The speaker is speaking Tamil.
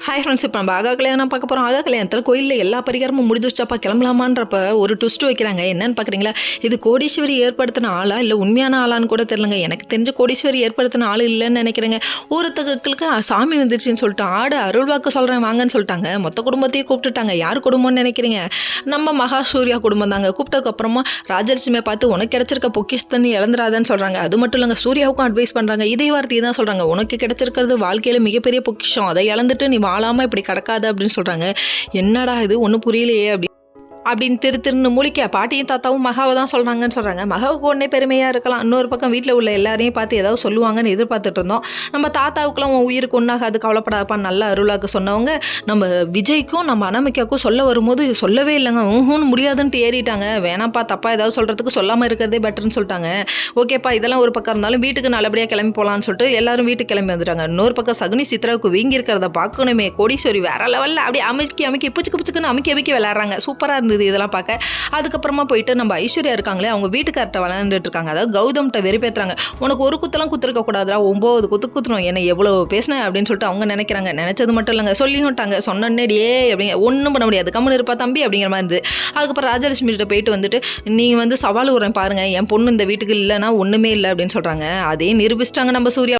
ஹாய் ஃப்ரெண்ட்ஸ், இப்போ நம்ம ஆகா கல்யாணம் பார்க்க போகிறோம். ஆகா கல்யாணத்தில் கோயிலில் எல்லா பரிகாரமும் முடிஞ்சிருச்சாப்பா, கிளம்பலாமான்றப்ப ஒரு ட்விஸ்ட் வைக்கிறாங்க. என்னன்னு பார்க்குறீங்களா? இது கோடீஸ்வரி ஏற்படுத்தின ஆளா இல்லை உண்மையான ஆளான்னு கூட தெரிலங்க. எனக்கு தெரிஞ்ச கோடீஸ்வரி ஏற்படுத்தின ஆள் இல்லைன்னு நினைக்கிறேங்க. ஒருத்தர்களுக்கு சாமி வந்துருச்சுன்னு சொல்லிட்டு ஆடு அருள்வாக்கு சொல்கிறேன் வாங்கன்னு சொல்லிட்டாங்க. மொத்த குடும்பத்தையும் கூப்பிட்டுட்டாங்க. யார் குடும்பம்னு நினைக்கிறீங்க? நம்ம மகா சூர்யா குடும்பம் தாங்க. கூப்பிட்டதுக்கப்புறமா ராஜலட்சுமியை பார்த்து உனக்கு கிடைச்சிருக்க பொக்கிஷத்தன்னு இழந்துராதன்னு சொல்கிறாங்க. அது மட்டும் இல்லைங்க, சூர்யாவுக்கும் அட்வைஸ் பண்ணுறாங்க. இதே வார்த்தையை தான் சொல்கிறாங்க. உனக்கு கிடைச்சிருக்கிறது வாழ்க்கையில் மிகப்பெரிய பொக்கிஷம், அதை இழந்துட்டு நீ வாழாமல் இப்படி கிடக்காது அப்படின்னு சொல்கிறாங்க. என்னடா இது ஒன்றும் புரியலையே அப்படின்னு திருன்னு முழிக்க பாட்டியும் தாத்தாவும் மகாவை தான் சொல்கிறாங்கன்னு சொல்கிறாங்க. மகாவுக்கு உடனே பெருமையாக இருக்கலாம். இன்னொரு பக்கம் வீட்டில் உள்ள எல்லாரையும் பார்த்து ஏதாவது சொல்லுவாங்கன்னு எதிர்பார்த்துட்டு இருந்தோம். நம்ம தாத்தாவுக்குலாம் உன் உயிருக்கு ஒன்றாகாது, கவலைப்படாதப்பா, நல்ல அருளாக்கு சொன்னவங்க நம்ம விஜய்க்கும் நம்ம அனாமிகாவுக்கும் சொல்ல வரும்போது சொல்லவே இல்லைங்க. முடியாதுன்ட்டு ஏறிட்டாங்க. வேணாப்பா, தப்பா ஏதாவது சொல்கிறதுக்கு சொல்லாமல் இருக்கிறதே பெட்டர்னு சொல்லிட்டாங்க. ஓகேப்பா, இதெல்லாம் ஒரு பக்கம் இருந்தாலும் வீட்டுக்கு நல்லபடியாக கிளம்பி போகலான்னு சொல்லிட்டு எல்லாரும் வீட்டுக்கு கிளம்பி வந்துட்டாங்க. இன்னொரு பக்கம் சகுனி சித்ராவுக்கு வீங்கி இருக்கிறத பார்க்கணுமே. கோடீஸ்வரி வேற லெவலில் அப்படியே அமைக்கி புச்சுக்குன்னு அமைக்கி விளையாடுறாங்க. சூப்பராக இருந்தது இதெல்லாம் பார்க்க. அதுக்கப்புறமா போயிட்டு நம்ம ஐஸ்வர்யா இருக்காங்களே, அவங்க வீட்டுக்கார்ட்ட விளையாண்டுட்டு இருக்காங்க. அதாவது கௌதம்கிட்ட வெறுப்பேற்றுறாங்க. உனக்கு ஒரு குத்தெல்லாம் குத்துருக்க கூடாதா, 9 குத்துறோம், என்ன எவ்வளோ பேசினேன் அப்படின்னு சொல்லிட்டு அவங்க நினைக்கிறாங்க. நினைச்சது மட்டும் இல்லைங்க, சொல்லிட்டாங்க. சொன்னே அப்படிங்க ஒன்றும் பண்ண முடியாது, கம்முன்னு இருப்பா தம்பி அப்படிங்கிற மாதிரி இருந்தது. அதுக்கப்புறம் ராஜலட்சுமி கிட்ட போயிட்டு வந்துட்டு நீங்கள் சவால் விடுறேன் பாருங்க, என் பொண்ணு இந்த வீட்டுக்கு இல்லைன்னா ஒன்றுமே இல்லை அப்படின்னு சொல்கிறாங்க. அதே நிரூபிச்சிட்டாங்க நம்ம சூர்யா.